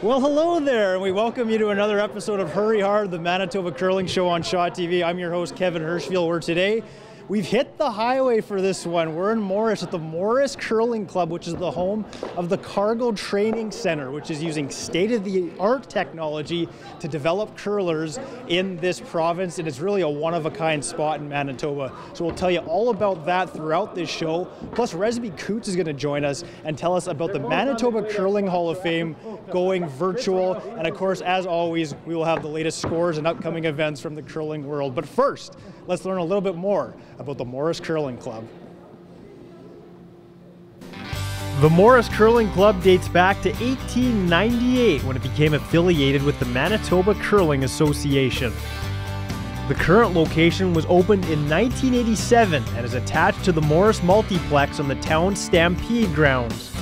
Well, hello there, and we welcome you to another episode of Hurry Hard, the Manitoba Curling Show on Shaw TV. I'm your host, Kevin Hirschfield, where today we've hit the highway for this one. We're in Morris at the Morris Curling Club, which is the home of the Cargill Training Centre, which is using state-of-the-art technology to develop curlers in this province, and it's really a one-of-a-kind spot in Manitoba. So we'll tell you all about that throughout this show. Plus, Resby Coots is going to join us and tell us about the Manitoba Curling Hall of Fame going virtual. And of course, as always, we will have the latest scores and upcoming events from the curling world. But first, let's learn a little bit more about the Morris Curling Club. The Morris Curling Club dates back to 1898 when it became affiliated with the Manitoba Curling Association. The current location was opened in 1987 and is attached to the Morris Multiplex on the town's Stampede grounds.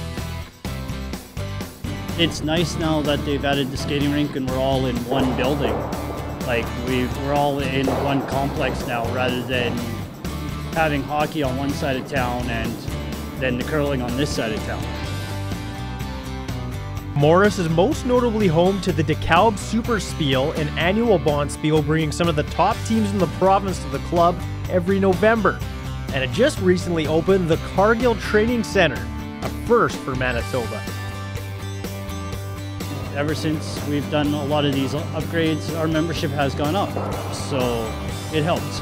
It's nice now that they've added the skating rink and we're all in one building. Like we're all in one complex now, rather than having hockey on one side of town and then the curling on this side of town. Morris is most notably home to the DeKalb Superspiel, an annual bonspiel bringing some of the top teams in the province to the club every November. And it just recently opened the Cargill Training Centre, a first for Manitoba. Ever since we've done a lot of these upgrades, our membership has gone up, so it helps.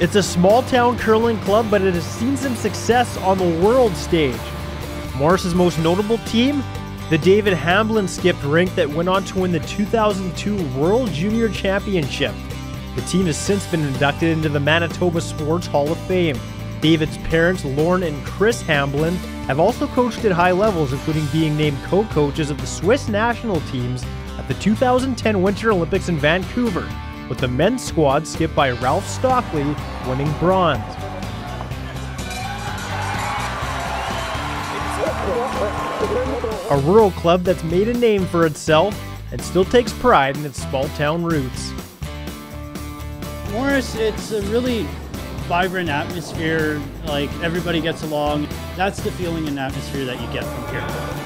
It's a small town curling club, but it has seen some success on the world stage. Morris's most notable team, the David Hamblin skipped rink that went on to win the 2002 World Junior Championship. The team has since been inducted into the Manitoba Sports Hall of Fame. David's parents, Lauren and Chris Hamblin, have also coached at high levels, including being named co-coaches of the Swiss national teams at the 2010 Winter Olympics in Vancouver, with the men's squad skipped by Ralph Stockley winning bronze. A rural club that's made a name for itself and still takes pride in its small town roots. Morris, it's a really vibrant atmosphere, like everybody gets along. That's the feeling and atmosphere that you get from here.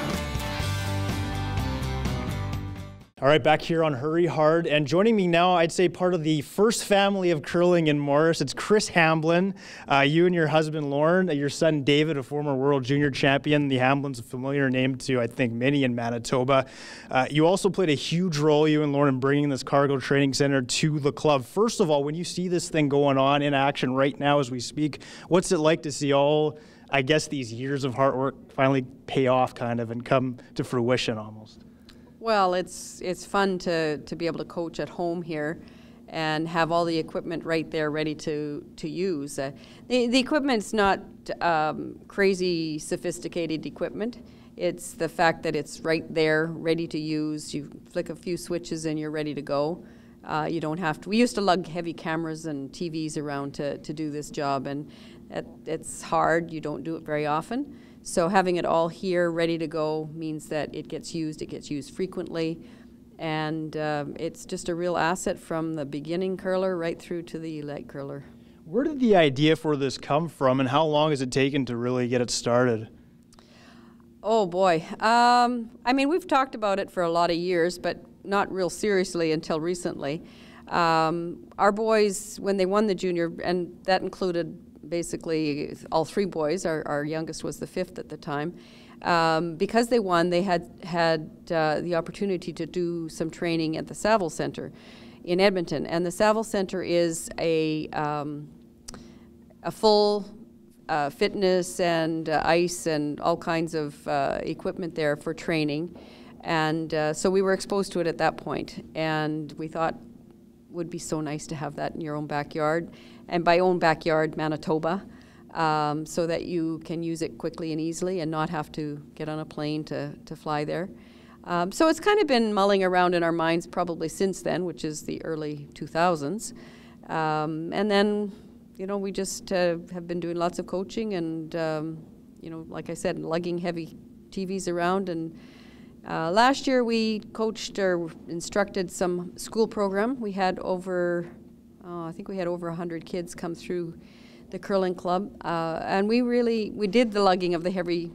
All right, back here on Hurry Hard, and joining me now, I'd say part of the first family of curling in Morris, it's Chris Hamblin. You and your husband, Lauren, your son, David, a former World Junior champion. The Hamblin's a familiar name to, I think, many in Manitoba. You also played a huge role, you and Lauren, in bringing this Cargill Training Centre to the club. First of all, when you see this thing going on in action right now as we speak, what's it like to see all, I guess, these years of hard work finally pay off kind of and come to fruition almost? Well, it's fun to be able to coach at home here and have all the equipment right there ready to use. The equipment's not crazy sophisticated equipment. It's the fact that it's right there ready to use. You flick a few switches and you're ready to go. You don't have to. We used to lug heavy cameras and TVs around to do this job, and it's hard. You don't do it very often. So having it all here ready to go means that it gets used frequently, and it's just a real asset from the beginning curler right through to the elite curler. Where did the idea for this come from, and how long has it taken to really get it started? Oh boy, I mean, we've talked about it for a lot of years, but not real seriously until recently. Our boys, when they won the junior, and that included basically all three boys, our youngest was the fifth at the time, because they won, they had the opportunity to do some training at the Saville Centre in Edmonton. And the Saville Centre is a full fitness and ice and all kinds of equipment there for training. And so we were exposed to it at that point, and we thought it would be so nice to have that in your own backyard. And by own backyard, Manitoba, so that you can use it quickly and easily and not have to get on a plane to fly there. So it's kind of been mulling around in our minds probably since then, which is the early 2000s. And then, you know, we just have been doing lots of coaching and, you know, like I said, lugging heavy TVs around. And last year we coached or instructed some school program. We had I think we had over 100 kids come through the curling club, and we did the lugging of the heavy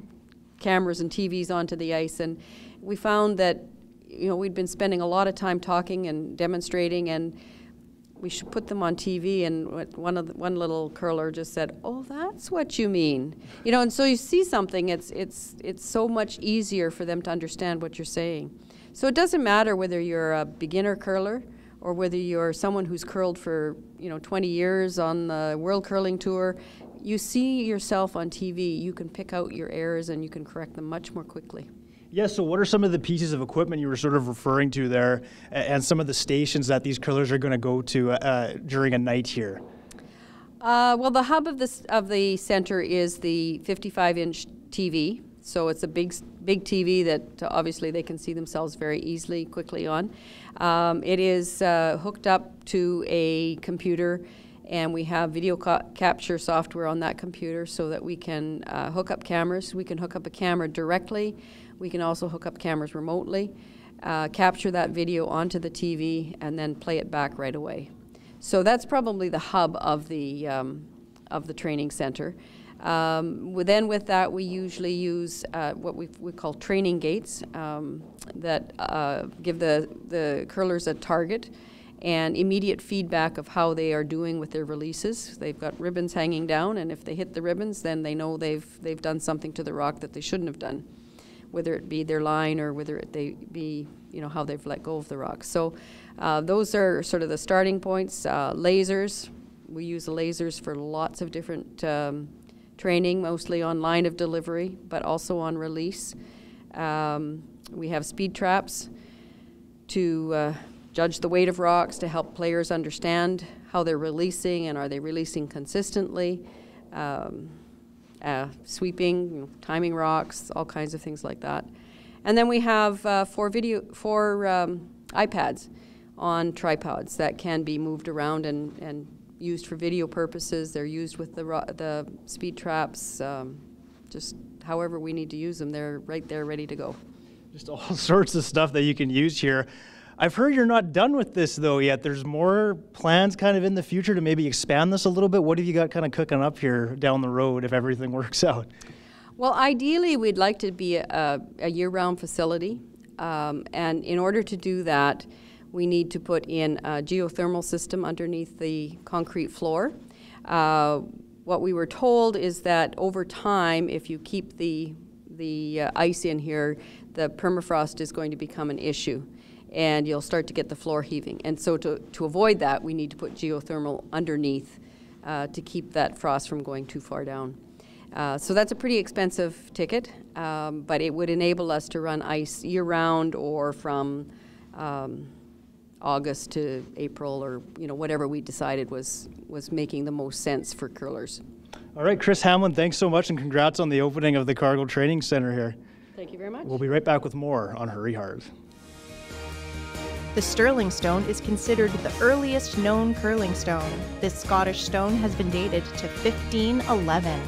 cameras and TVs onto the ice, and we found that we'd been spending a lot of time talking and demonstrating, and we should put them on TV. And one little curler just said, "Oh, that's what you mean," And so you see something, it's so much easier for them to understand what you're saying. So it doesn't matter whether you're a beginner curler or whether you're someone who's curled for 20 years on the World Curling Tour. You see yourself on TV, you can pick out your errors and you can correct them much more quickly. Yeah, so what are some of the pieces of equipment you were sort of referring to there, and some of the stations that these curlers are going to go to during a night here? Well, the hub of the center is the 55-inch TV. So it's a big TV that obviously they can see themselves very easily, quickly on. It is hooked up to a computer, and we have video capture software on that computer so that we can hook up cameras. We can hook up a camera directly. We can also hook up cameras remotely, capture that video onto the TV, and then play it back right away. So that's probably the hub of the training center. Then with that, we usually use what we call training gates that give the curlers a target and immediate feedback of how they are doing with their releases. They've got ribbons hanging down, and if they hit the ribbons, then they know they've done something to the rock that they shouldn't have done, whether it be their line or whether they be how they've let go of the rock. So those are sort of the starting points. Lasers, we use the lasers for lots of different training, mostly on line of delivery, but also on release. We have speed traps to judge the weight of rocks, to help players understand how they're releasing and are they releasing consistently. Sweeping, timing rocks, all kinds of things like that. And then we have four iPads on tripods that can be moved around and used for video purposes. They're used with the speed traps, just however we need to use them. They're right there ready to go. Just all sorts of stuff that you can use here. I've heard you're not done with this though yet. There's more plans kind of in the future to maybe expand this a little bit. What have you got kind of cooking up here down the road if everything works out? Well, ideally we'd like to be a year-round facility, and in order to do that we need to put in a geothermal system underneath the concrete floor. What we were told is that over time, if you keep the ice in here, the permafrost is going to become an issue, and you'll start to get the floor heaving. And so to avoid that, we need to put geothermal underneath to keep that frost from going too far down. So that's a pretty expensive ticket, but it would enable us to run ice year-round or from August to April, or whatever we decided was making the most sense for curlers. All right, Chris Hamblin, thanks so much, and congrats on the opening of the Cargill Training Centre here. Thank you very much. We'll be right back with more on Hurry Hard. The Sterling Stone is considered the earliest known curling stone. This Scottish stone has been dated to 1511.